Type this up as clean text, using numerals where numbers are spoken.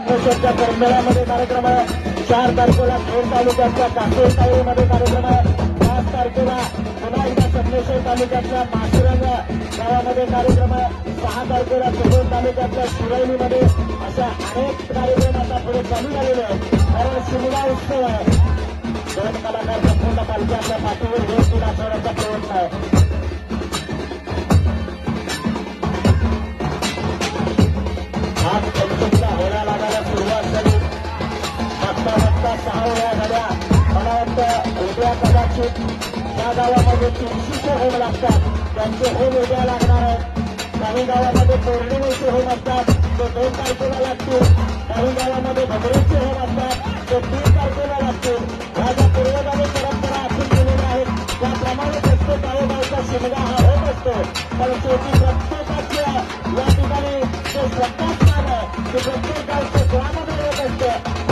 रत्नेश्वरच्या करंबेळामध्ये कार्यक्रम आहे. 4 तारखेला खेड तालुक्याच्या कासोल तालुक्यामध्ये कार्यक्रम आहे. 5 तारखेला पुन्हा एकदा संगमेश्वर तालुक्यातल्या मासुरंग गावामध्ये कार्यक्रम आहे. 6 तारखेला चिपळूण तालुक्यातल्या सुरैलीमध्ये अशा अनेक कार्यक्रम आता पुढे चालू झालेले आहेत. कारण शिमगा उत्सव आहे. 2 कलाकार संपूर्ण पालख्याच्या पाठीवर घेऊन नाचवण्याचा प्रयत्न आहे. आज पंचमीला होळ्या लागायला सुरुवात झाली. मागता मागता 6 होळ्या झाल्या. मला वाटतं उद्या कदाचित त्या गावामध्ये 300 होम लागतात. त्यांचे होम उद्या लागणार आहेत. काही गावामध्ये पौर्णिमेचे होम असतात, ते 2 तारखेला लागतील. काही गावामध्ये भद्रेचे होम असतात, ते 3 तारखेला लागतील. ह्या ज्या पूर्वजांनी परंपरा आखून गेलेल्या आहेत त्याप्रमाणे प्रत्येक गावोगावचा शिमगा हा होत असतो. पण शेवटी प्रत्येकाच्या या ठिकाणी जे श्रद्धास्थान आहे ते प्रत्येक गावचं ग्रामदैवत असतं.